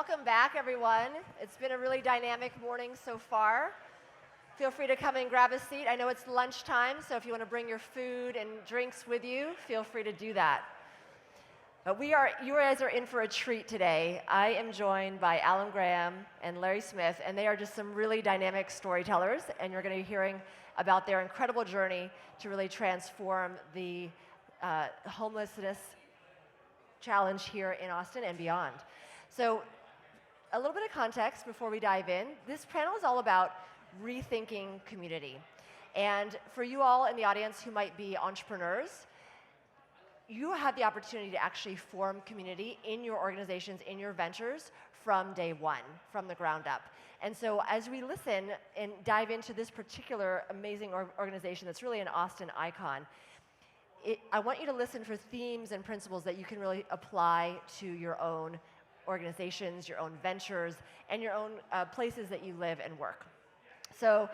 welcome back, everyone. It's been a really dynamic morning so far. Feel free to come and grab a seat. I know it's lunchtime, so if you want to bring your food and drinks with you, feel free to do that. But you guys are in for a treat today. I am joined by Alan Graham and Larry Smith, and they are just some really dynamic storytellers, and you're going to be hearing about their incredible journey to really transform the homelessness challenge here in Austin and beyond. So a little bit of context before we dive in. This panel is all about rethinking community. And for you all in the audience who might be entrepreneurs, you have the opportunity to actually form community in your organizations, in your ventures from day one, from the ground up. And so as we listen and dive into this particular amazing organization that's really an Austin icon, I want you to listen for themes and principles that you can really apply to your own organizations, your own ventures, and your own places that you live and work. So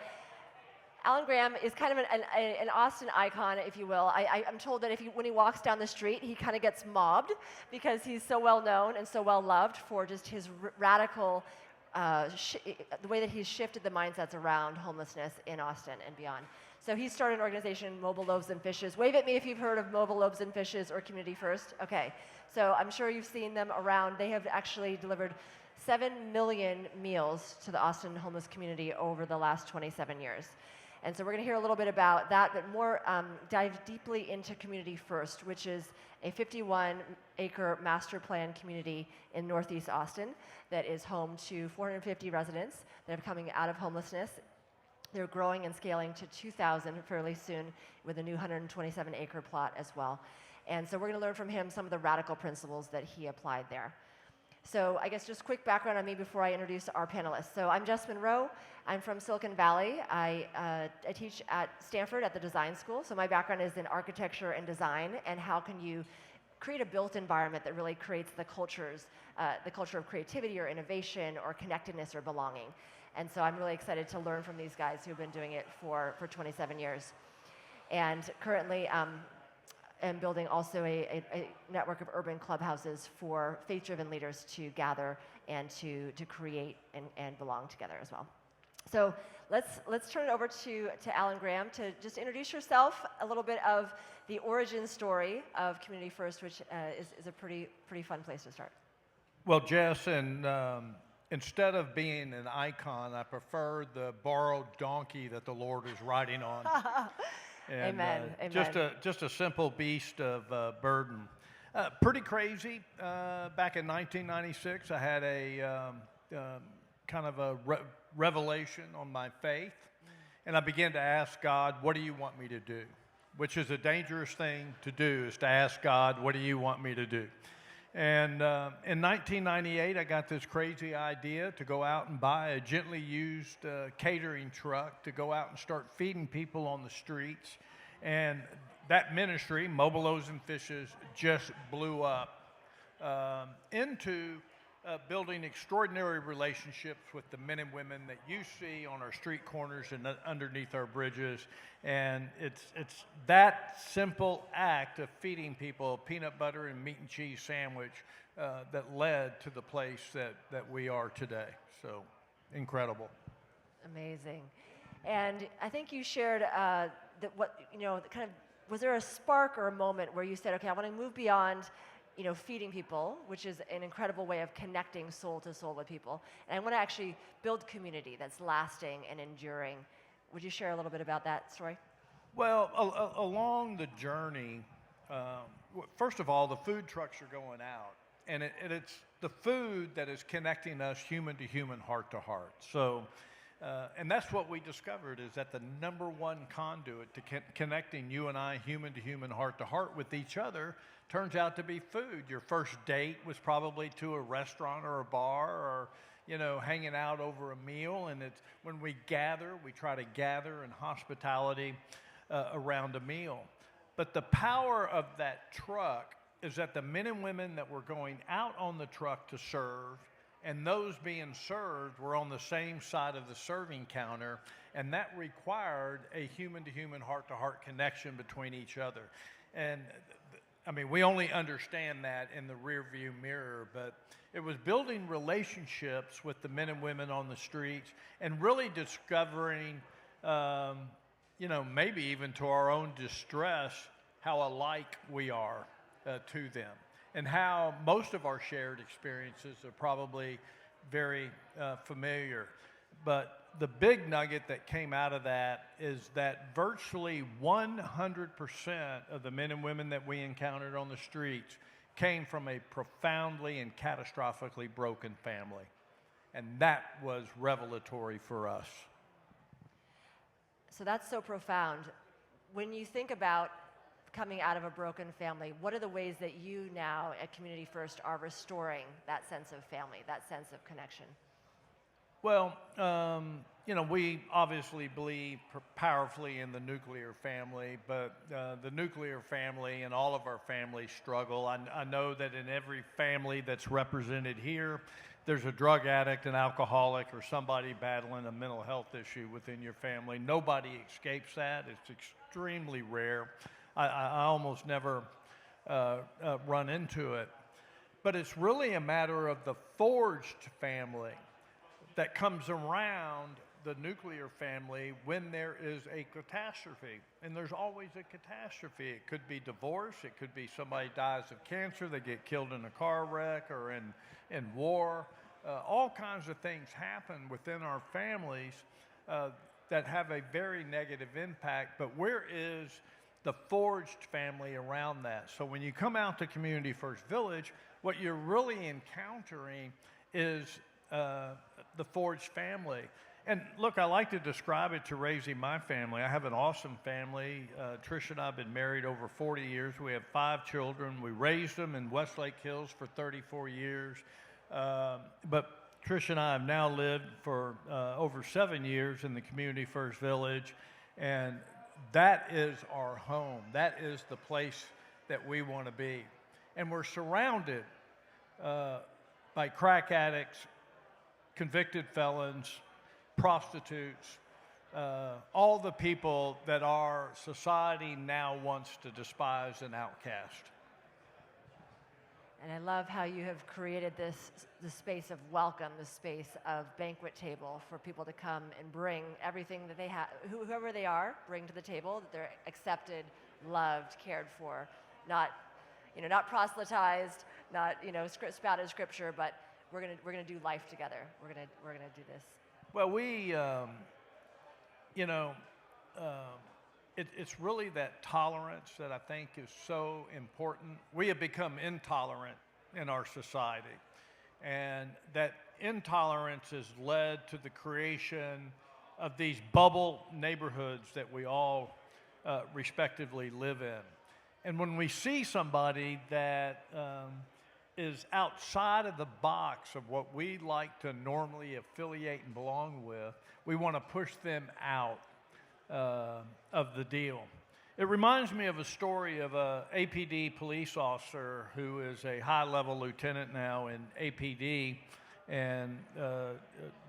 Alan Graham is kind of an Austin icon, if you will. I'm told that when he walks down the street, he kind of gets mobbed because he's so well known and so well loved for just his radical, the way that he's shifted the mindsets around homelessness in Austin and beyond. So he started an organization, Mobile Loaves Fishes. Wave at me if you've heard of Mobile Loaves Fishes or Community First. Okay, so I'm sure you've seen them around. They have actually delivered 7 million meals to the Austin homeless community over the last 27 years. And so we're going to hear a little bit about that, but more dive deeply into Community First, which is a 51-acre master plan community in Northeast Austin that is home to 450 residents that are coming out of homelessness. They're growing and scaling to 2,000 fairly soon with a new 127-acre plot as well. And so we're going to learn from him some of the radical principles that he applied there. So I guess just quick background on me before I introduce our panelists. So I'm Jess Monroe. I'm from Silicon Valley. I teach at Stanford at the design school. So my background is in architecture and design, and how can you create a built environment that really creates the culture of creativity or innovation or connectedness or belonging. And so I'm really excited to learn from these guys who've been doing it for 27 years. And currently, I'm building also a network of urban clubhouses for faith-driven leaders to gather and to create and belong together as well. So let's turn it over to Alan Graham to just introduce yourself, a little bit of the origin story of Community First, which is a pretty fun place to start. Well, Jess, and instead of being an icon, I prefer the borrowed donkey that the Lord is riding on. And, Amen. Amen. Just a simple beast of burden. Pretty crazy. Back in 1996, I had a kind of a revelation on my faith, and I began to ask God, "What do you want me to do?" Which is a dangerous thing to do, is to ask God, "What do you want me to do?" And in 1998, I got this crazy idea to go out and buy a gently used catering truck to go out and start feeding people on the streets. And that ministry, Mobile Loaves Fishes, just blew up into building extraordinary relationships with the men and women that you see on our street corners and underneath our bridges. And it's that simple act of feeding people a peanut butter and meat and cheese sandwich that led to the place that we are today. So incredible. Amazing. And I think you shared was there a spark or a moment where you said, okay, I want to move beyond feeding people, which is an incredible way of connecting soul to soul with people. And I want to actually build community that's lasting and enduring. Would you share a little bit about that story? Well, along the journey, first of all, the food trucks are going out. And it's the food that is connecting us human to human, heart to heart. So, and that's what we discovered, is that the number one conduit to connecting you and I, human to human, heart to heart with each other, turns out to be food. Your first date was probably to a restaurant or a bar, or hanging out over a meal. And it's when we gather, we try to gather in hospitality around a meal. But the power of that truck is that the men and women that were going out on the truck to serve and those being served were on the same side of the serving counter, and that required a human-to-human, heart-to-heart connection between each other. And I mean, we only understand that in the rear view mirror, but It was building relationships with the men and women on the streets and really discovering, maybe even to our own distress, how alike we are to them, and how most of our shared experiences are probably very familiar. But the big nugget that came out of that is that virtually 100% of the men and women that we encountered on the streets came from a profoundly and catastrophically broken family. And that was revelatory for us. So that's so profound. When you think about coming out of a broken family, what are the ways that you now at Community First are restoring that sense of family, that sense of connection? Well, we obviously believe powerfully in the nuclear family, but the nuclear family and all of our families struggle. I know that in every family that's represented here, there's a drug addict, an alcoholic, or somebody battling a mental health issue within your family. Nobody escapes that. It's extremely rare. I almost never run into it. But it's really a matter of the forged family that comes around the nuclear family when there is a catastrophe. And there's always a catastrophe. It could be divorce. It could be somebody dies of cancer. They get killed in a car wreck or in war. All kinds of things happen within our families that have a very negative impact. But where is the forged family around that? So when you come out to Community First Village, what you're really encountering is the forged family. And look, I like to describe it to raising my family. I have an awesome family. Trish and I have been married over 40 years. We have 5 children. We raised them in Westlake Hills for 34 years. But Trish and I have now lived for over 7 years in the Community First Village. And that is our home. That is the place that we want to be. And we're surrounded by crack addicts, convicted felons, prostitutes, all the people that our society now wants to despise and outcast. And I love how you have created the space of welcome, the space of banquet table for people to come and bring everything that they have, whoever they are, bring to the table, that they're accepted, loved, cared for, not proselytized, not, spouted scripture, but we're gonna do life together. We're gonna do this. Well, it's really that tolerance that I think is so important. We have become intolerant in our society, and that intolerance has led to the creation of these bubble neighborhoods that we all respectively live in. And when we see somebody that is outside of the box of what we like to normally affiliate and belong with, we want to push them out of the deal. It reminds me of a story of a APD police officer who is a high-level lieutenant now in APD and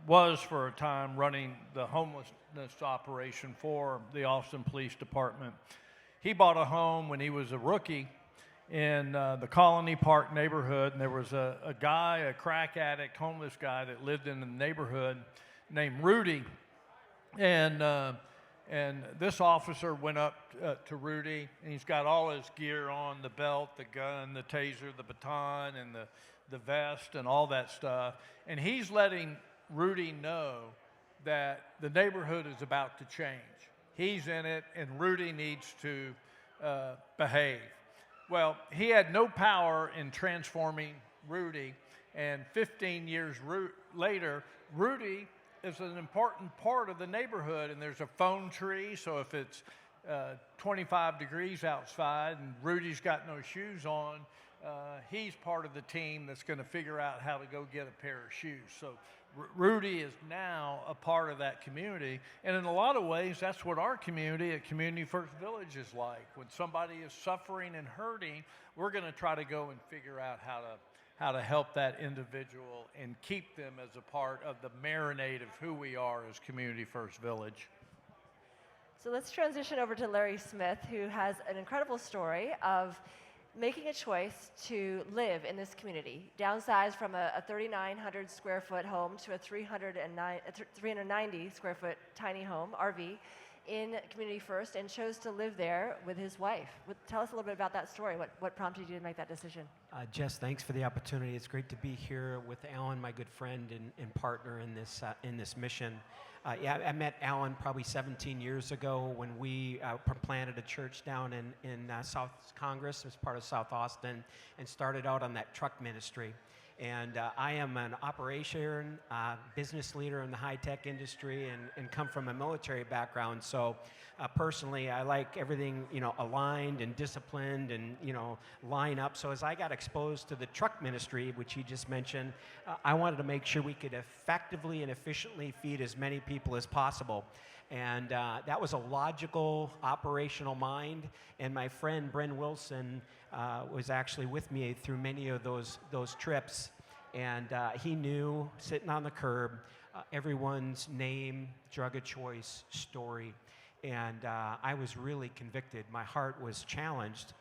was for a time running the homelessness operation for the Austin Police Department. He bought a home when he was a rookie in the Colony Park neighborhood, and there was a guy, a crack addict, homeless guy that lived in the neighborhood named Rudy, and this officer went up to Rudy, and he's got all his gear on, the belt, the gun, the taser, the baton, and the vest, and all that stuff, and he's letting Rudy know that the neighborhood is about to change. He's in it, and Rudy needs to behave. Well, he had no power in transforming Rudy, and 15 years later, Rudy is an important part of the neighborhood, and there's a phone tree, so if it's 25 degrees outside and Rudy's got no shoes on, he's part of the team that's going to figure out how to go get a pair of shoes. So Rudy is now a part of that community, and in a lot of ways, that's what our community at Community First Village is like. When somebody is suffering and hurting, we're going to try to go and figure out how to help that individual and keep them as a part of the marinade of who we are as Community First Village. So let's transition over to Larry Smith, who has an incredible story of making a choice to live in this community, downsize from a 3,900 square foot home to a 390 square foot tiny home, RV, in Community First, and chose to live there with his wife. Tell us a little bit about that story. What prompted you to make that decision? Jess, thanks for the opportunity. It's great to be here with Alan, my good friend and partner in this mission. I met Alan probably 17 years ago when we planted a church down in South Congress as part of South Austin and started out on that truck ministry. And I am an operation business leader in the high-tech industry and come from a military background. So personally, I like everything, aligned and disciplined and, line up. So as I got exposed to the truck ministry, which you just mentioned, I wanted to make sure we could effectively and efficiently feed as many people as possible. And that was a logical, operational mind. And my friend, Bryn Wilson, was actually with me through many of those trips. And he knew, sitting on the curb, everyone's name, drug of choice, story. And I was really convicted. My heart was challenged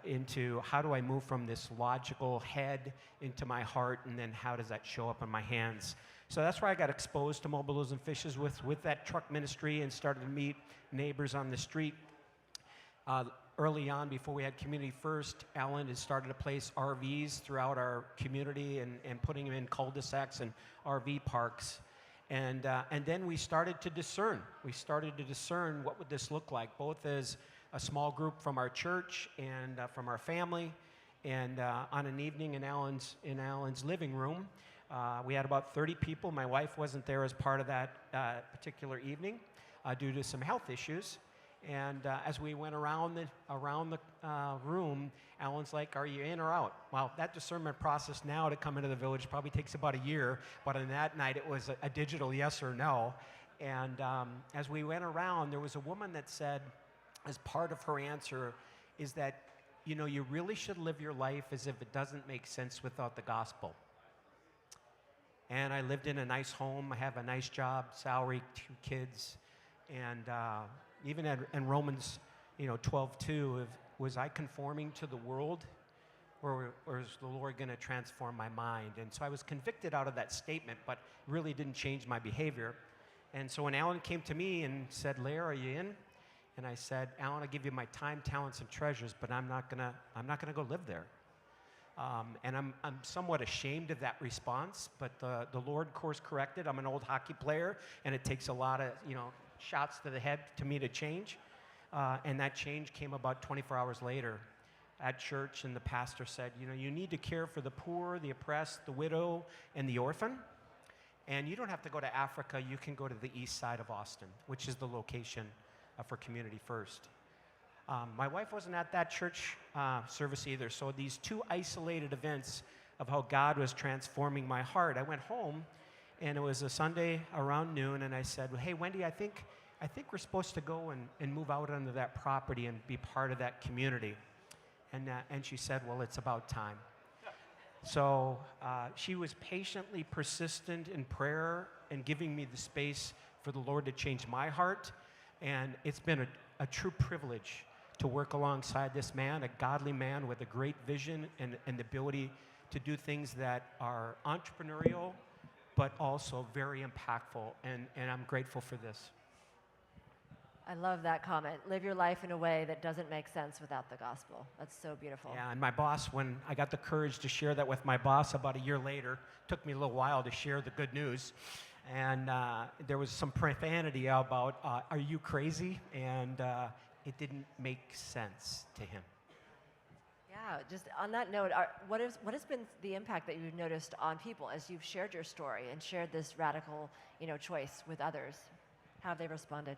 into how do I move from this logical head into my heart, and then how does that show up in my hands? So that's where I got exposed to Mobile Loaves Fishes with that truck ministry and started to meet neighbors on the street. Early on, before we had Community First, Alan had started to place RVs throughout our community and putting them in cul-de-sacs and RV parks. And then we started to discern. We started to discern what would this look like, both as a small group from our church and from our family. And on an evening in Alan's living room, we had about 30 people. My wife wasn't there as part of that particular evening due to some health issues. And as we went around the room, Alan's like, "Are you in or out?" Well, that discernment process now to come into the village probably takes about a year, but on that night it was a digital yes or no. And as we went around, there was a woman that said, as part of her answer, is that, you really should live your life as if it doesn't make sense without the gospel. And I lived in a nice home. I have a nice job, salary, 2 kids, and even in Romans, 12:2, was I conforming to the world, or is the Lord going to transform my mind? And so I was convicted out of that statement, but really didn't change my behavior. And so when Alan came to me and said, "Lair, are you in?" And I said, "Alan, I'll give you my time, talents, and treasures, but I'm not gonna go live there." And I'm somewhat ashamed of that response, but the Lord course corrected. I'm an old hockey player, and it takes a lot of shots to the head to me to change. And that change came about 24 hours later at church, and the pastor said, you need to care for the poor, the oppressed, the widow, and the orphan. And you don't have to go to Africa. You can go to the east side of Austin, which is the location for Community First. My wife wasn't at that church service either. So these 2 isolated events of how God was transforming my heart. I went home, and it was a Sunday around noon, and I said, "Hey, Wendy, I think we're supposed to go and move out onto that property and be part of that community." And she said, "Well, it's about time." So she was patiently persistent in prayer and giving me the space for the Lord to change my heart. And it's been a true privilege to work alongside this man, a godly man with a great vision and the ability to do things that are entrepreneurial, but also very impactful. And I'm grateful for this. I love that comment. Live your life in a way that doesn't make sense without the gospel. That's so beautiful. Yeah, and my boss, when I got the courage to share that with my boss about a year later, took me a little while to share the good news. And there was some profanity about, "Are you crazy?" And it didn't make sense to him. Yeah, just on that note, what has been the impact that you've noticed on people as you've shared your story and shared this radical, choice with others? How have they responded?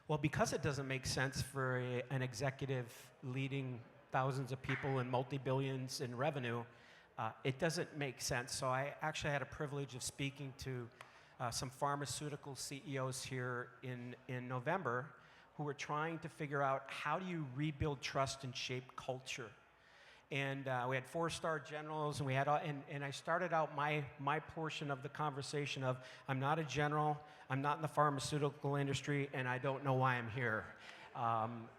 Well, because it doesn't make sense for an executive leading thousands of people and multi-billions in revenue, it doesn't make sense. So I actually had a privilege of speaking to some pharmaceutical CEOs here in November who were trying to figure out how do you rebuild trust and shape culture. And we had 4-star generals, and we had, and I started out my portion of the conversation of, I'm not a general, I'm not in the pharmaceutical industry, and I don't know why I'm here.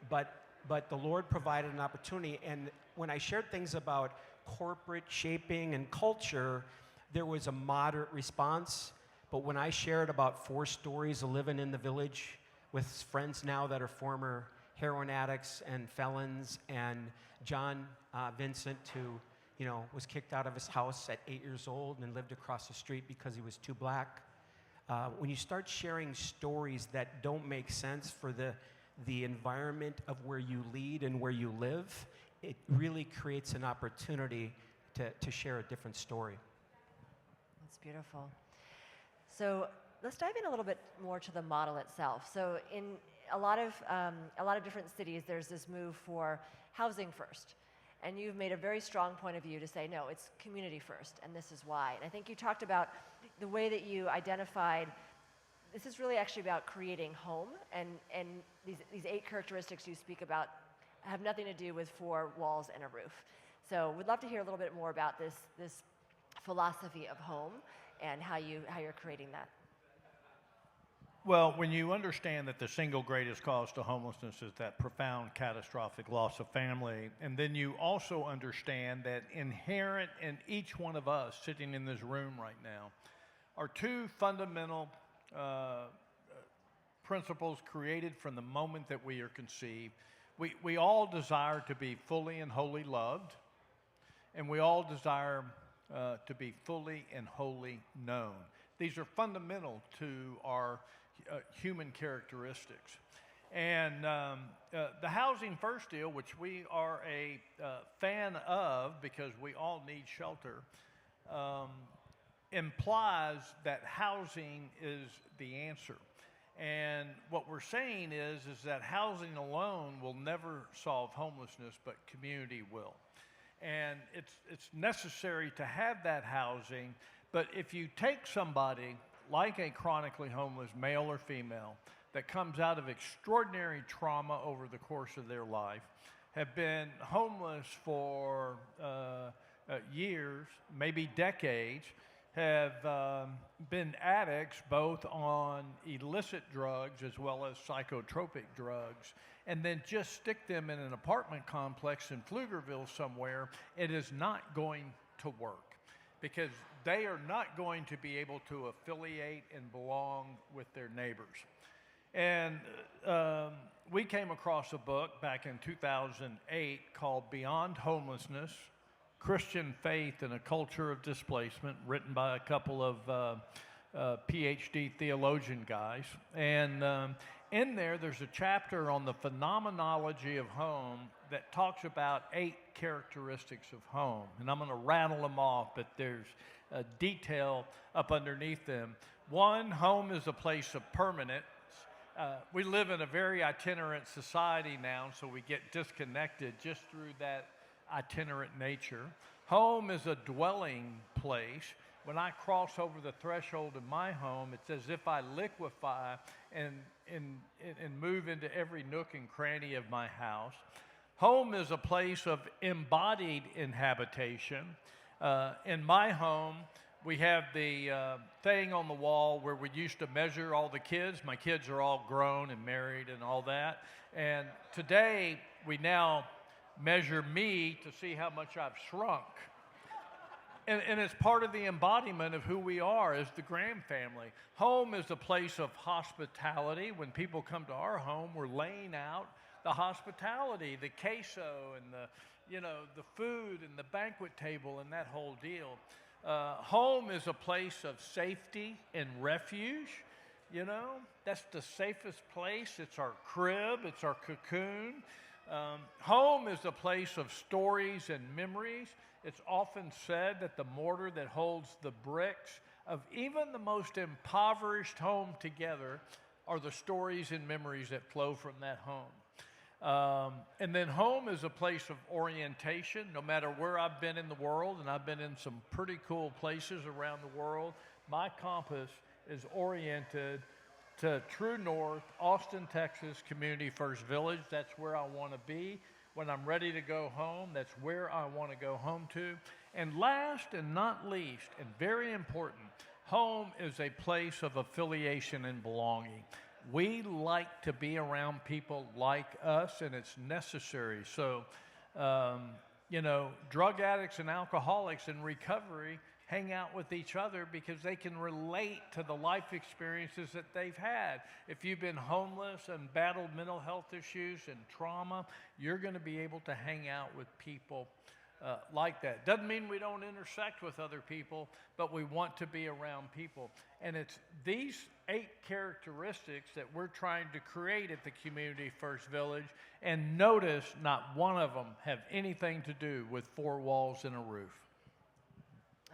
But but the Lord provided an opportunity. And when I shared things about corporate shaping and culture, there was a moderate response. But when I shared about 4 stories of living in the village with friends now that are former heroin addicts and felons, and John Vincent, who was kicked out of his house at 8 years old and lived across the street because he was too black. When you start sharing stories that don't make sense for the environment of where you lead and where you live, it really creates an opportunity to share a different story. That's beautiful. So let's dive in a little bit more to the model itself. So in a lot of different cities, there's this move for housing first. And you've made a very strong point of view to say, no, it's community first, and this is why. And I think you talked about the way that you identified, this is really actually about creating home, and these 8 characteristics you speak about have nothing to do with 4 walls and a roof. So we'd love to hear a little bit more about this philosophy of home and how you're creating that. Well, when you understand that the single greatest cause to homelessness is that profound catastrophic loss of family, and then you also understand that inherent in each one of us sitting in this room right now are 2 fundamental principles created from the moment that we are conceived. We all desire to be fully and wholly loved, and we all desire to be fully and wholly known. These are fundamental to our human characteristics. And the Housing First deal, which we are a fan of because we all need shelter, implies that housing is the answer. And what we're saying is that housing alone will never solve homelessness, but community will. And it's necessary to have that housing, but if you take somebody like a chronically homeless, male or female, that comes out of extraordinary trauma over the course of their life, have been homeless for years, maybe decades, have been addicts both on illicit drugs as well as psychotropic drugs, and then just stick them in an apartment complex in Pflugerville somewhere, it is not going to work, because they are not going to be able to affiliate and belong with their neighbors. And we came across a book back in 2008 called Beyond Homelessness, Christian Faith in a Culture of Displacement, written by a couple of PhD theologian guys. And in there's a chapter on the phenomenology of home that talks about 8 characteristics of home. And I'm going to rattle them off, but there's a detail up underneath them. 1, home is a place of permanence. We live in a very itinerant society now, so we get disconnected just through that itinerant nature. Home is a dwelling place. When I cross over the threshold of my home, it's as if I liquefy and move into every nook and cranny of my house. Home is a place of embodied inhabitation. In my home, we have the thing on the wall where we used to measure all the kids. My kids are all grown and married and all that. And today, we now measure me to see how much I've shrunk. And it's part of the embodiment of who we are as the Graham family. Home is a place of hospitality. When people come to our home, we're laying out the hospitality, the queso and the food and the banquet table and that whole deal. Home is a place of safety and refuge. That's the safest place. It's our crib. It's our cocoon. Home is a place of stories and memories. It's often said that the mortar that holds the bricks of even the most impoverished home together are the stories and memories that flow from that home. And then home is a place of orientation. No matter where I've been in the world, and I've been in some pretty cool places around the world, my compass is oriented to true north, Austin, Texas, Community First Village. That's where I want to be. When I'm ready to go home, that's where I want to go home to. And last and not least, and very important, home is a place of affiliation and belonging. We like to be around people like us, and it's necessary. So, drug addicts and alcoholics in recovery hang out with each other because they can relate to the life experiences that they've had. If you've been homeless and battled mental health issues and trauma, you're going to be able to hang out with people like that. Doesn't mean we don't intersect with other people, but we want to be around people. And it's these 8 characteristics that we're trying to create at the Community First Village. And notice not one of them have anything to do with 4 walls and a roof.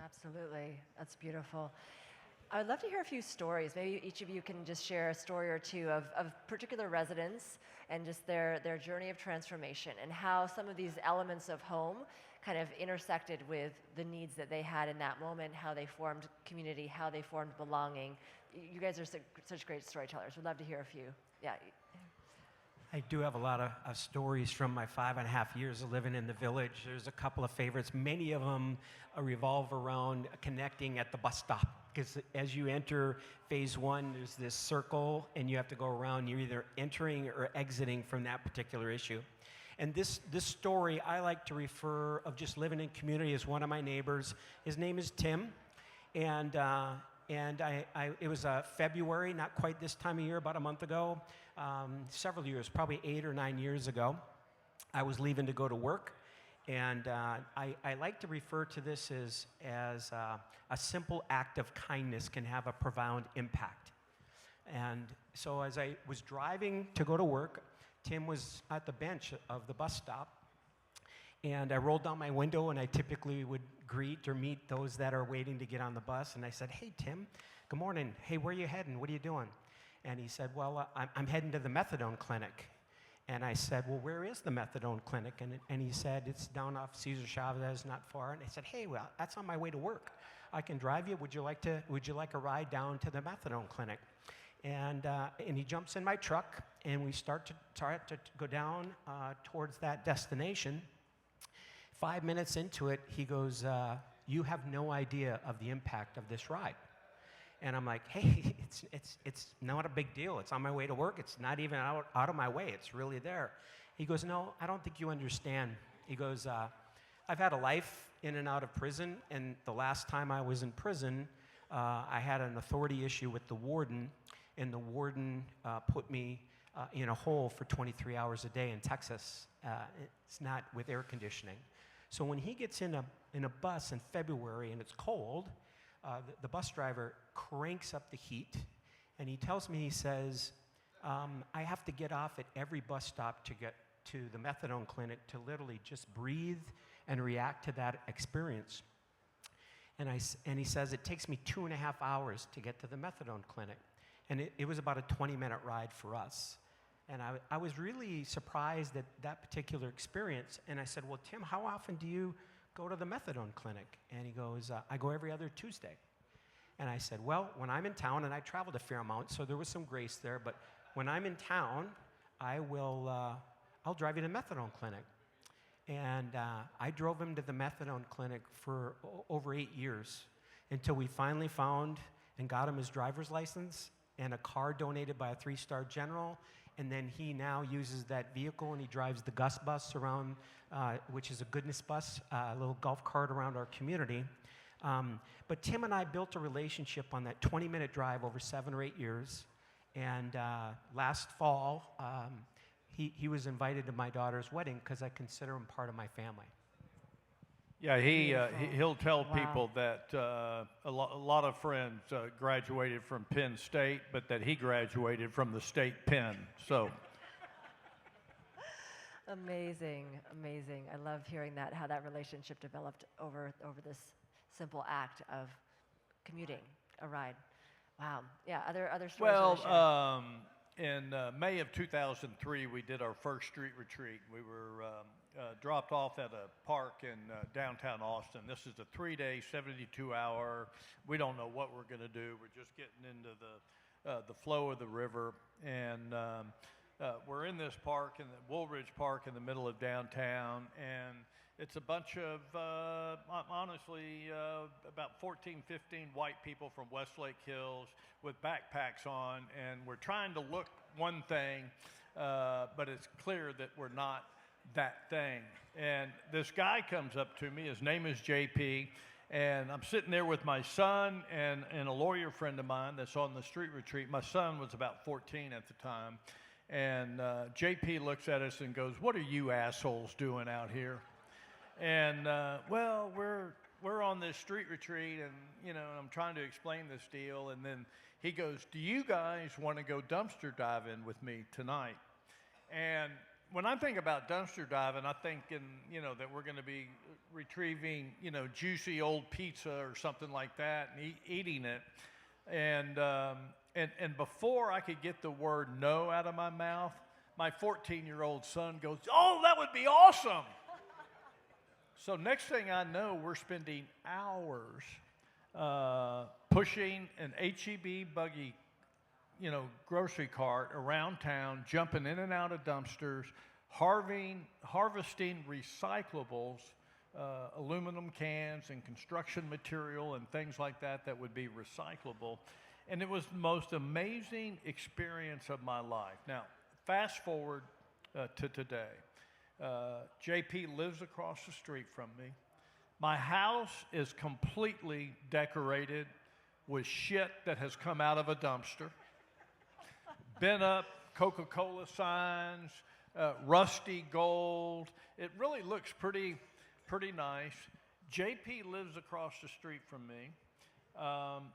Absolutely. That's beautiful. I would love to hear a few stories. Maybe each of you can just share a story or two of particular residents and just their journey of transformation and how some of these elements of home kind of intersected with the needs that they had in that moment, how they formed community, how they formed belonging. You guys are such great storytellers. We'd love to hear a few. Yeah. I do have a lot of stories from my 5.5 years of living in the village. There's a couple of favorites. Many of them revolve around connecting at the bus stop. Because as you enter phase 1, there's this circle, and you have to go around. You're either entering or exiting from that particular issue. And this story I like to refer of just living in community is one of my neighbors. His name is Tim, and it was February, not quite this time of year, about a month ago, several years, probably 8 or 9 years ago. I was leaving to go to work, and I like to refer to this as a simple act of kindness can have a profound impact. And so as I was driving to go to work, Tim was at the bench of the bus stop, and I rolled down my window, and I typically would greet or meet those that are waiting to get on the bus, and I said, "Hey, Tim, good morning. Hey, where are you heading? What are you doing?" And he said, "Well, I'm heading to the methadone clinic." And I said, "Well, where is the methadone clinic?" And he said, "It's down off Cesar Chavez, not far." And I said, "Hey, well, that's on my way to work. I can drive you. Would you like a ride down to the methadone clinic?" And he jumps in my truck, and we start to go down towards that destination. 5 minutes into it, he goes, "You have no idea of the impact of this ride." And I'm like, "Hey, it's not a big deal. It's on my way to work. It's not even out of my way. It's really there." He goes, "No, I don't think you understand." He goes, "I've had a life in and out of prison, and the last time I was in prison, I had an authority issue with the warden, and the warden put me in a hole for 23 hours a day in Texas. It's not with air conditioning. So when he gets in a bus in February and it's cold, the bus driver cranks up the heat, and he tells me, he says, I have to get off at every bus stop to get to the methadone clinic to literally just breathe and react to that experience. And he says, it takes me 2.5 hours to get to the methadone clinic. And it was about a 20-minute ride for us. And I was really surprised at that particular experience. And I said, "Well, Tim, how often do you go to the methadone clinic?" And he goes, "I go every other Tuesday." And I said, "Well, when I'm in town," and I traveled a fair amount, so there was some grace there, "but when I'm in town, I'll drive you to the methadone clinic." And I drove him to the methadone clinic for over 8 years until we finally found and got him his driver's license and a car donated by a 3-star general. And then he now uses that vehicle, and he drives the Gus bus around, which is a goodness bus, a little golf cart around our community. But Tim and I built a relationship on that 20-minute drive over 7 or 8 years. And last fall, he was invited to my daughter's wedding because I consider him part of my family. Yeah, he'll tell people that a lot of friends graduated from Penn State, but that he graduated from the state Penn. So Amazing, amazing. I love hearing that, how that relationship developed over this simple act of commuting, a ride. Wow. Yeah, other stories you wanna share? well, in May of 2003, we did our first street retreat. We were dropped off at a park in downtown Austin. This is a 3-day, 72-hour. We don't know what we're going to do. We're just getting into the flow of the river, and we're in this park, in the Woolridge Park, in the middle of downtown, and It's a bunch of, honestly, about 14, 15 white people from Westlake Hills with backpacks on, and we're trying to look one thing, but it's clear that we're not that thing. And this guy comes up to me, his name is JP, and I'm sitting there with my son and a lawyer friend of mine that's on the street retreat. My son was about 14 at the time, and JP looks at us and goes, "What are you assholes doing out here?" And well, we're on this street retreat, and I'm trying to explain this deal, and then he goes, "Do you guys want to go dumpster diving with me tonight?" And when I think about dumpster diving, I think that we're going to be retrieving juicy old pizza or something like that and eating it, and before I could get the word no out of my mouth, my 14-year-old son goes, "Oh, that would be awesome." So next thing I know, we're spending hours pushing an HEB buggy, grocery cart around town, jumping in and out of dumpsters, harvesting recyclables, aluminum cans and construction material and things like that would be recyclable. And it was the most amazing experience of my life. Now, fast forward to today. JP lives across the street from me. My house is completely decorated with shit that has come out of a dumpster. Bent up Coca-Cola signs, rusty gold. It really looks pretty nice. JP lives across the street from me.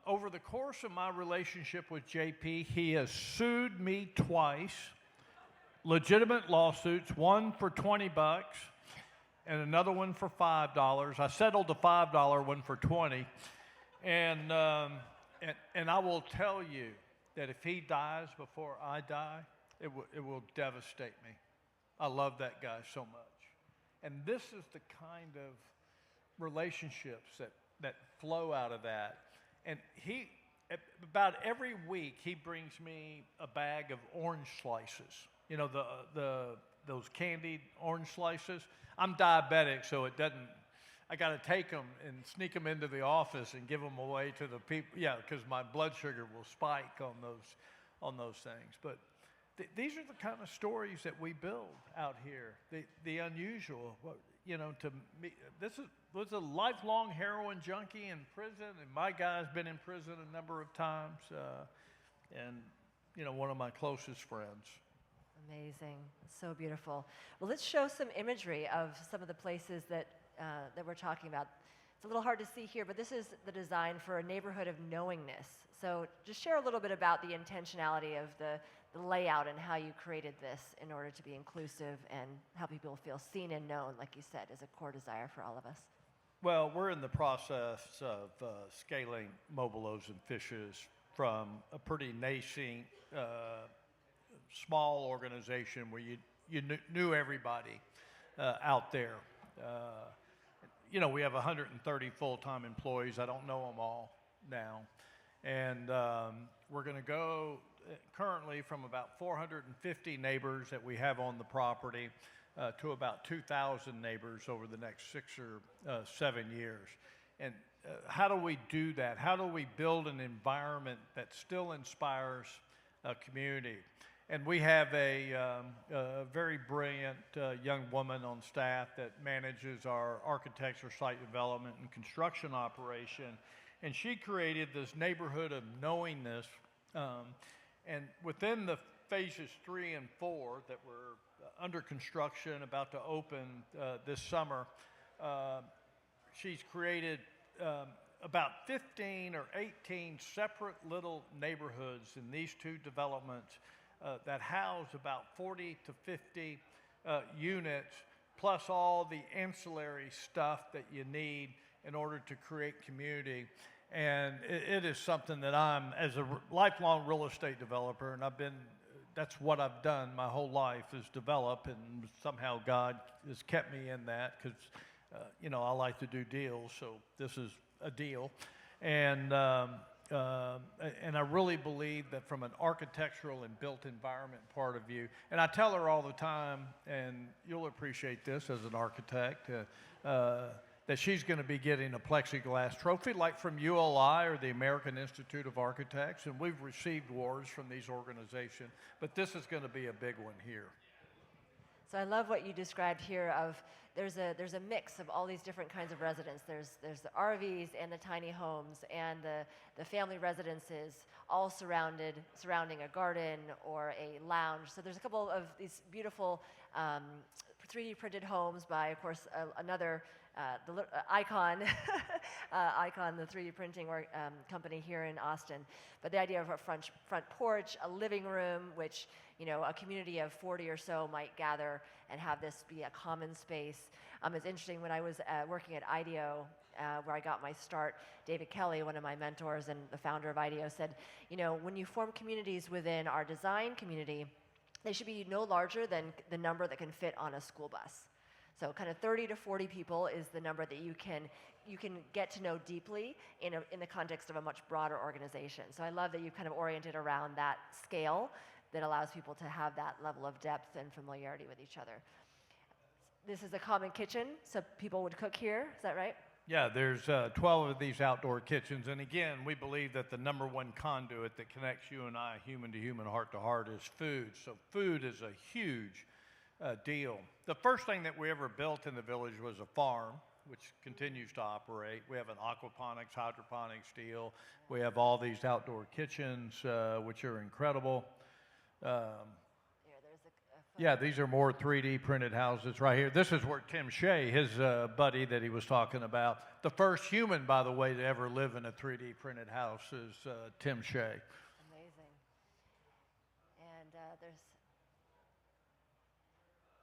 Over the course of my relationship with JP, he has sued me twice. Legitimate lawsuits, one for $20 and another one for $5. I settled the $5 one for $20. And I will tell you that if he dies before I die, it will devastate me. I love that guy so much. And this is the kind of relationships that flow out of that. And about every week, he brings me a bag of orange slices. Those candied orange slices. I'm diabetic, so it doesn't. I got to take them and sneak them into the office and give them away to the people. Yeah, because my blood sugar will spike on those things. But these are the kind of stories that we build out here. The unusual. To me, this was a lifelong heroin junkie in prison, and my guy's been in prison a number of times, and one of my closest friends. Amazing. So beautiful. Well, let's show some imagery of some of the places that we're talking about. It's a little hard to see here, but this is the design for a neighborhood of knowingness. So just share a little bit about the intentionality of the layout and how you created this in order to be inclusive and how people feel seen and known, like you said, is a core desire for all of us. Well, we're in the process of scaling Mobile Loaves and Fishes from a pretty nascent small organization where you knew everybody out there. We have 130 full-time employees. I don't know them all now. And we're going to go currently from about 450 neighbors that we have on the property to about 2,000 neighbors over the next 6 or 7 years. And how do we do that? How do we build an environment that still inspires a community? And we have a very brilliant young woman on staff that manages our architecture, site development, and construction operation. And she created this neighborhood of knowingness. And within the phases 3 and 4 that were under construction, about to open this summer, she's created about 15 or 18 separate little neighborhoods in these two developments that house about 40 to 50 units, plus all the ancillary stuff that you need in order to create community. And it is something that I'm, as a lifelong real estate developer, and that's what I've done my whole life, is develop, and somehow God has kept me in that because, I like to do deals, so this is a deal. And and I really believe that from an architectural and built environment part of view, and I tell her all the time, and you'll appreciate this as an architect, that she's going to be getting a plexiglass trophy like from ULI or the American Institute of Architects, and we've received awards from these organizations, but this is going to be a big one here. So I love what you described here of there's a mix of all these different kinds of residents. There's the RVs and the tiny homes and the family residences all surrounding a garden or a lounge. So there's a couple of these beautiful 3D printed homes by, of course, another Icon, Icon, the 3D printing company here in Austin. But the idea of a front porch, a living room, which a community of 40 or so might gather and have this be a common space. It's interesting, when I was working at IDEO, where I got my start, David Kelly, one of my mentors and the founder of IDEO, said, when you form communities within our design community, they should be no larger than the number that can fit on a school bus. So kind of 30 to 40 people is the number that you can get to know deeply in the context of a much broader organization. So I love that you've kind of oriented around that scale that allows people to have that level of depth and familiarity with each other. This is a common kitchen, so people would cook here, is that right? Yeah, there's 12 of these outdoor kitchens, and again, we believe that the number one conduit that connects you and I, human to human, heart to heart, is food. So food is a huge deal. The first thing that we ever built in the village was a farm, which continues to operate. We have an aquaponics, hydroponics deal. We have all these outdoor kitchens, which are incredible. Yeah, these are more 3D printed houses right here. This is where Tim Shea, his buddy that he was talking about, the first human, by the way, to ever live in a 3D printed house is Tim Shea. Amazing.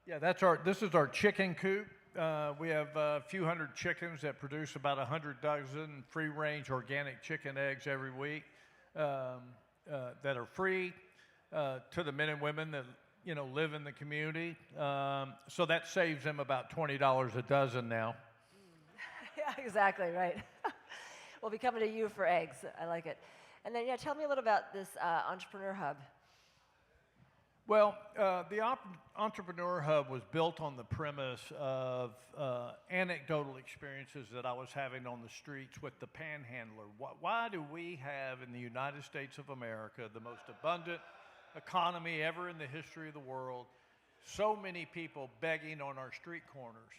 And this is our chicken coop. We have a few hundred chickens that produce about 100 dozen free-range organic chicken eggs every week that are free to the men and women that live in the community. So that saves them about $20 a dozen now. Yeah, exactly, right. We'll be coming to you for eggs. I like it. And then, tell me a little about this Entrepreneur Hub. Well, the Entrepreneur Hub was built on the premise of anecdotal experiences that I was having on the streets with the panhandler. Why do we have in the United States of America the most abundant economy ever in the history of the world, so many people begging on our street corners?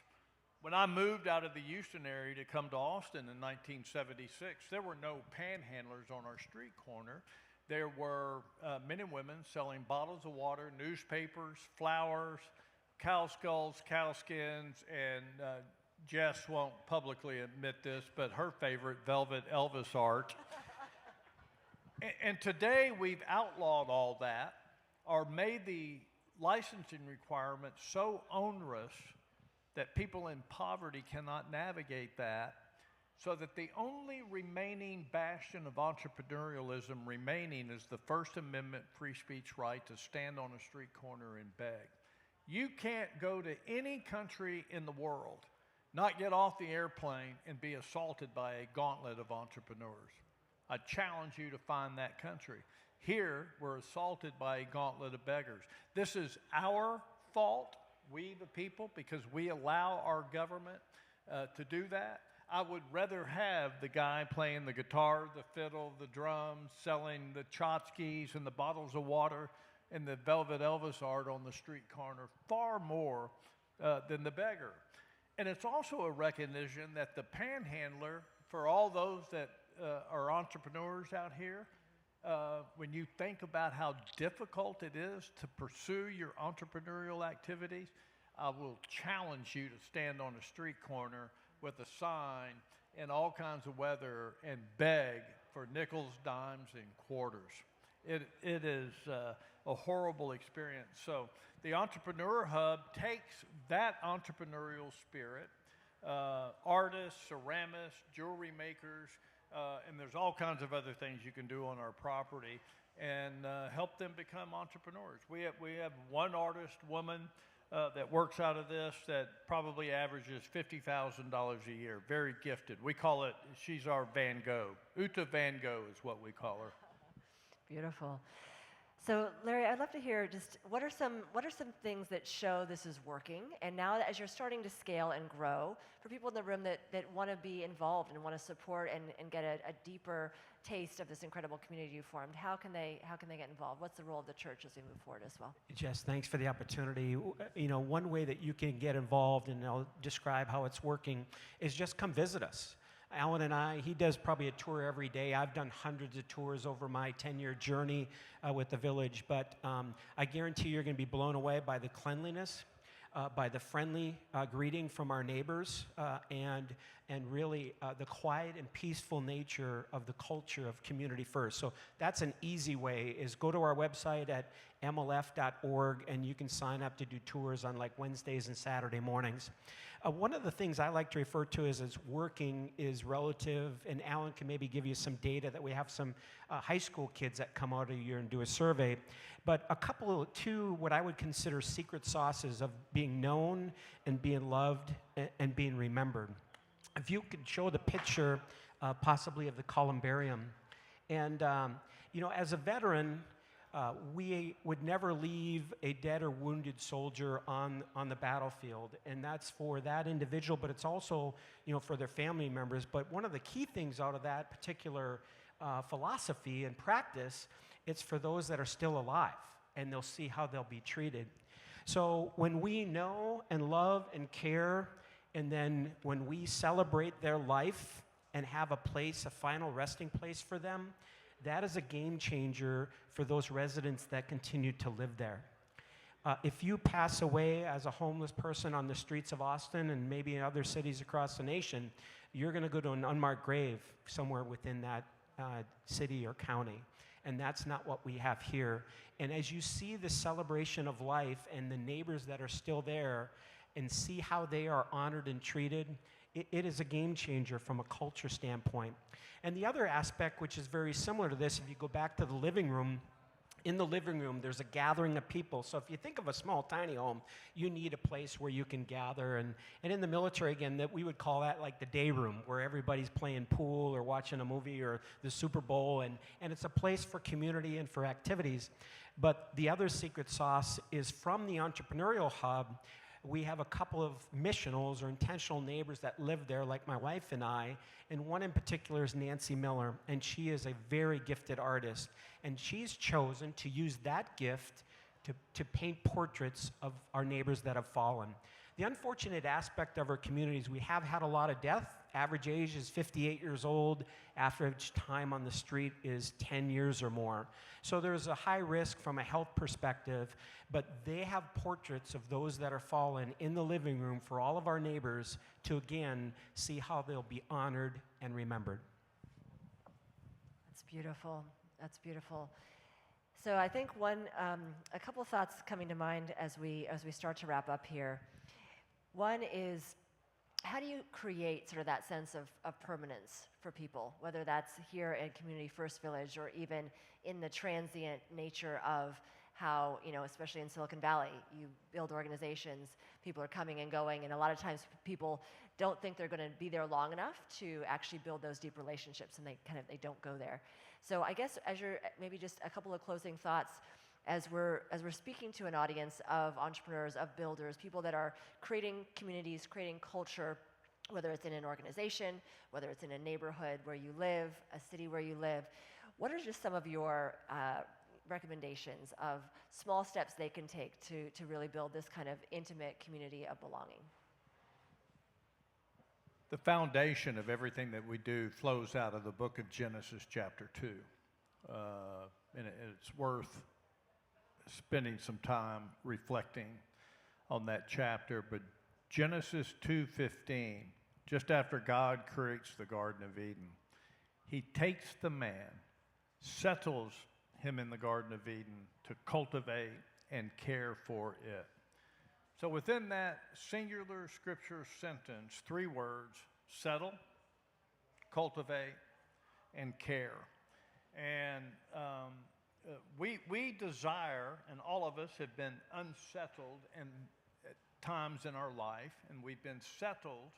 When I moved out of the Houston area to come to Austin in 1976, there were no panhandlers on our street corner. There were men and women selling bottles of water, newspapers, flowers, cow skulls, cow skins, and Jess won't publicly admit this, but her favorite, Velvet Elvis art. And today we've outlawed all that, or made the licensing requirements so onerous that people in poverty cannot navigate that, so that the only remaining bastion of entrepreneurialism remaining is the First Amendment free speech right to stand on a street corner and beg. You can't go to any country in the world, not get off the airplane and be assaulted by a gauntlet of entrepreneurs. I challenge you to find that country. Here, we're assaulted by a gauntlet of beggars. This is our fault, we the people, because we allow our government to do that. I would rather have the guy playing the guitar, the fiddle, the drums, selling the tchotchkes and the bottles of water and the Velvet Elvis art on the street corner far more than the beggar. And it's also a recognition that the panhandler, for all those that are entrepreneurs out here, when you think about how difficult it is to pursue your entrepreneurial activities, I will challenge you to stand on a street corner with a sign in all kinds of weather and beg for nickels, dimes, and quarters. It is a horrible experience. So the Entrepreneur Hub takes that entrepreneurial spirit, artists, ceramists, jewelry makers, and there's all kinds of other things you can do on our property, and help them become entrepreneurs. We have one artist woman that works out of this that probably averages $50,000 a year. Very gifted. We call it, she's our Van Gogh. Uta Van Gogh is what we call her. Beautiful. So, Larry, I'd love to hear just what are some things that show this is working? And now that as you're starting to scale and grow, for people in the room that want to be involved and want to support and get a deeper taste of this incredible community you formed, how can they get involved? What's the role of the church as we move forward as well? Jess, thanks for the opportunity. You know, one way that you can get involved, and I'll describe how it's working, is just come visit us. Alan and I, he does probably a tour every day. I've done hundreds of tours over my 10-year journey with the village, but I guarantee you're going to be blown away by the cleanliness, by the friendly greeting from our neighbors, and really the quiet and peaceful nature of the culture of Community First. So that's an easy way, is go to our website at mlf.org, and you can sign up to do tours on like Wednesdays and Saturday mornings. One of the things I like to refer to as working is relative, and Alan can maybe give you some data that we have some high school kids that come out a year and do a survey. But two what I would consider secret sauces of being known and being loved and being remembered. If you could show the picture possibly of the columbarium. And, you know, as a veteran, we would never leave a dead or wounded soldier on the battlefield, and that's for that individual, but it's also, you know, for their family members. But one of the key things out of that particular philosophy and practice, it's for those that are still alive, and they'll see how they'll be treated. So when we know and love and care, and then when we celebrate their life and have a place, a final resting place for them, that is a game changer for those residents that continue to live there. If you pass away as a homeless person on the streets of Austin and maybe in other cities across the nation, you're going to go to an unmarked grave somewhere within that city or county. And that's not what we have here. And as you see the celebration of life and the neighbors that are still there and see how they are honored and treated, it is a game changer from a culture standpoint. And the other aspect, which is very similar to this, if you go back to the living room, in the living room, there's a gathering of people. So if you think of a small, tiny home, you need a place where you can gather. And in the military, again, that we would call that like the day room, where everybody's playing pool or watching a movie or the Super Bowl. And it's a place for community and for activities. But the other secret sauce is from the entrepreneurial hub. We have a couple of missionals or intentional neighbors that live there, like my wife and I, and one in particular is Nancy Miller, and she is a very gifted artist, and she's chosen to use that gift to paint portraits of our neighbors that have fallen. The unfortunate aspect of our community is we have had a lot of death. Average age is 58 years old. Average time on the street is 10 years or more. So there's a high risk from a health perspective, but they have portraits of those that are fallen in the living room for all of our neighbors to, again, see how they'll be honored and remembered. That's beautiful. That's beautiful. So I think a couple thoughts coming to mind as we start to wrap up here. One is, how do you create sort of that sense of permanence for people, whether that's here in Community First Village or even in the transient nature of how, you know, especially in Silicon Valley, you build organizations, people are coming and going, and a lot of times people don't think they're going to be there long enough to actually build those deep relationships, and they don't go there. So I guess as you're, maybe just a couple of closing thoughts, as we're speaking to an audience of entrepreneurs, of builders, people that are creating communities, creating culture, whether it's in an organization, whether it's in a neighborhood where you live, a city where you live, what are just some of your recommendations of small steps they can take to really build this kind of intimate community of belonging? The foundation of everything that we do flows out of the book of Genesis chapter 2. And it's worth spending some time reflecting on that chapter. But Genesis 2:15, just after God creates the Garden of Eden, he takes the man, settles him in the Garden of Eden to cultivate and care for it. So within that singular scripture sentence, 3 words: settle, cultivate, and care. And we desire, and all of us have been unsettled and times in our life, and we've been settled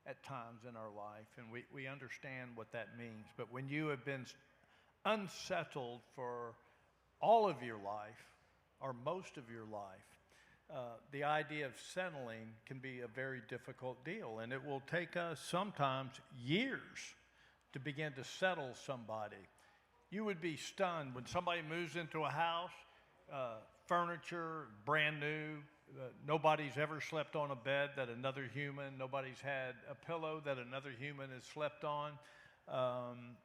at times in our life, and we understand what that means. But when you have been unsettled for all of your life, or most of your life, the idea of settling can be a very difficult deal, and it will take us sometimes years to begin to settle somebody. You would be stunned when somebody moves into a house, furniture, brand new, nobody's ever slept on a bed that another human, nobody's had a pillow that another human has slept on,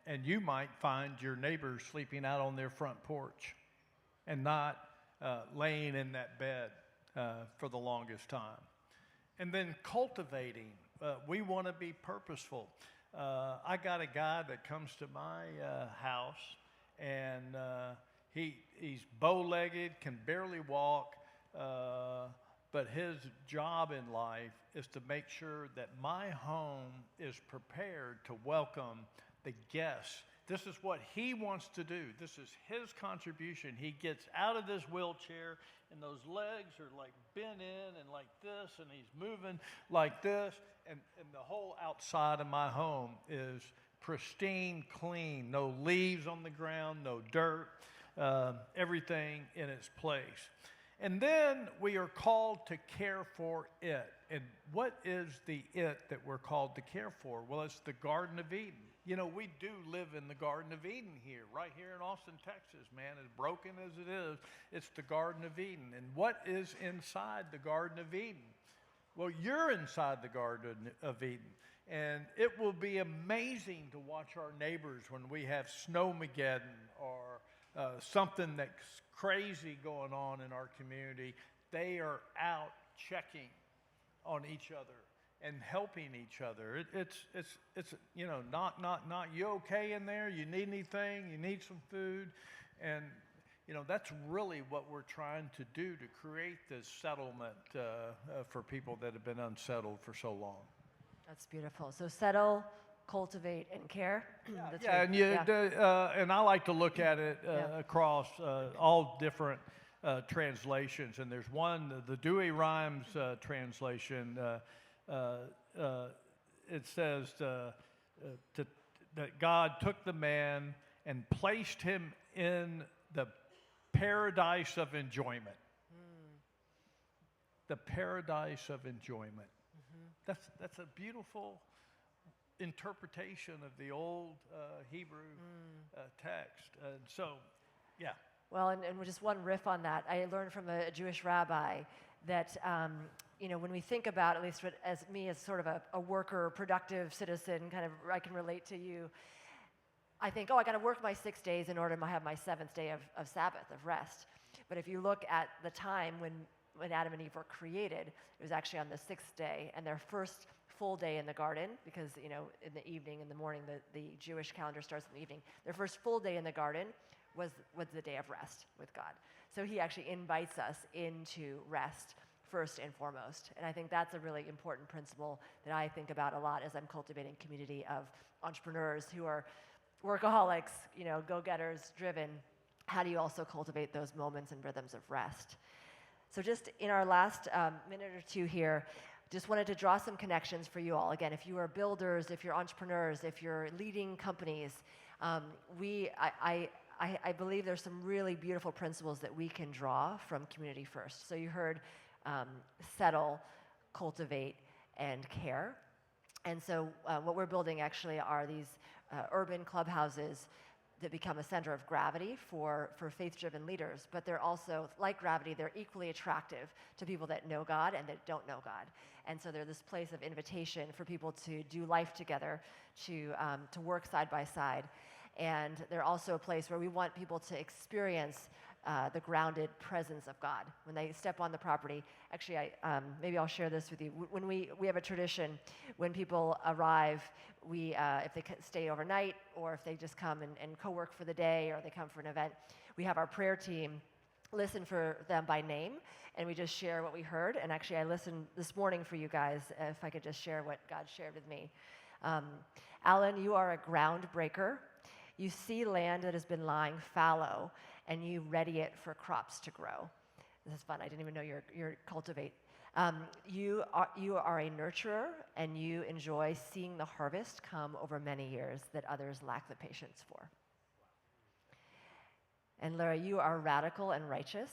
and you might find your neighbors sleeping out on their front porch and not laying in that bed for the longest time. And then cultivating, we want to be purposeful. I got a guy that comes to my house, and he's bow-legged, can barely walk, but his job in life is to make sure that my home is prepared to welcome the guests. This is what he wants to do. This is his contribution. He gets out of this wheelchair, and those legs are like bent in and like this, and he's moving like this, and the whole outside of my home is pristine, clean, no leaves on the ground, no dirt, everything in its place. And then we are called to care for it. And what is the it that we're called to care for? Well, it's the Garden of Eden. You know, we do live in the Garden of Eden here, right here in Austin, Texas, man. As broken as it is, it's the Garden of Eden. And what is inside the Garden of Eden? Well, you're inside the Garden of Eden. And it will be amazing to watch our neighbors when we have Snowmageddon or something that's crazy going on in our community. They are out checking on each other and helping each other. It's you know, not you okay in there? You need anything? You need some food? And you know, that's really what we're trying to do, to create this settlement for people that have been unsettled for so long. That's beautiful. So settle, cultivate, and care. That's Yeah, right. and I like to look at it Yeah. across all different translations. And there's one, the Douay-Rheims translation. It says that God took the man and placed him in the paradise of enjoyment. The paradise of enjoyment. Mm-hmm. That's a beautiful interpretation of the old Hebrew text. And so, yeah. Well, and just one riff on that, I learned from a Jewish rabbi that, you know, when we think about, at least as me as sort of a worker, productive citizen, kind of, I can relate to you. I think, I got to work my 6 days in order to have my seventh day of Sabbath, of rest. But if you look at the time when Adam and Eve were created, it was actually on the sixth day, and their first full day in the garden, because, you know, in the evening, in the morning, the Jewish calendar starts in the evening. Their first full day in the garden was the day of rest with God. So he actually invites us into rest first and foremost. And I think that's a really important principle that I think about a lot as I'm cultivating a community of entrepreneurs who are workaholics, you know, go-getters, driven. How do you also cultivate those moments and rhythms of rest? So just in our last minute or two here, just wanted to draw some connections for you all. Again, if you are builders, if you're entrepreneurs, if you're leading companies, I believe there's some really beautiful principles that we can draw from Community First. So you heard settle, cultivate, and care. And so what we're building actually are these urban clubhouses that become a center of gravity for faith-driven leaders. But they're also, like gravity, they're equally attractive to people that know God and that don't know God. And so they're this place of invitation for people to do life together, to work side by side. And they're also a place where we want people to experience the grounded presence of God when they step on the property. Actually, maybe I'll share this with you. When we have a tradition, when people arrive, we if they stay overnight or if they just come and co-work for the day or they come for an event, we have our prayer team listen for them by name, and we just share what we heard. And actually, I listened this morning for you guys, if I could just share what God shared with me. Alan, you are a ground breaker. You see land that has been lying fallow, and you ready it for crops to grow. This is fun. I didn't even know you're cultivate. You are a nurturer, and you enjoy seeing the harvest come over many years that others lack the patience for. And Lara, you are radical and righteous.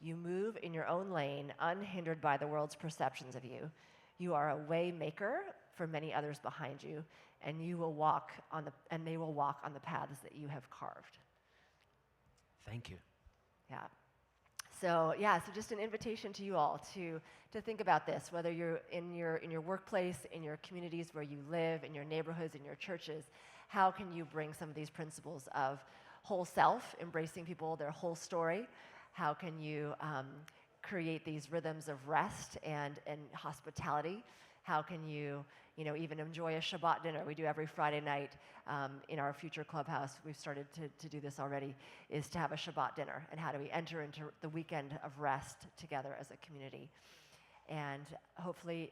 You move in your own lane, unhindered by the world's perceptions of you. You are a way maker for many others behind you, and they will walk on the paths that you have carved. Thank you. Yeah. So just an invitation to you all to think about this, whether you're in your workplace, in your communities where you live, in your neighborhoods, in your churches. How can you bring some of these principles of whole self, embracing people, their whole story? How can you create these rhythms of rest and hospitality? How can you even enjoy a Shabbat dinner? We do every Friday night in our future clubhouse. We've started to do this already, is to have a Shabbat dinner. And how do we enter into the weekend of rest together as a community? And hopefully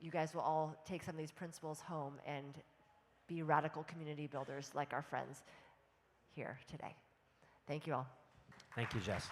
you guys will all take some of these principles home and be radical community builders like our friends here today. Thank you all. Thank you, Jess.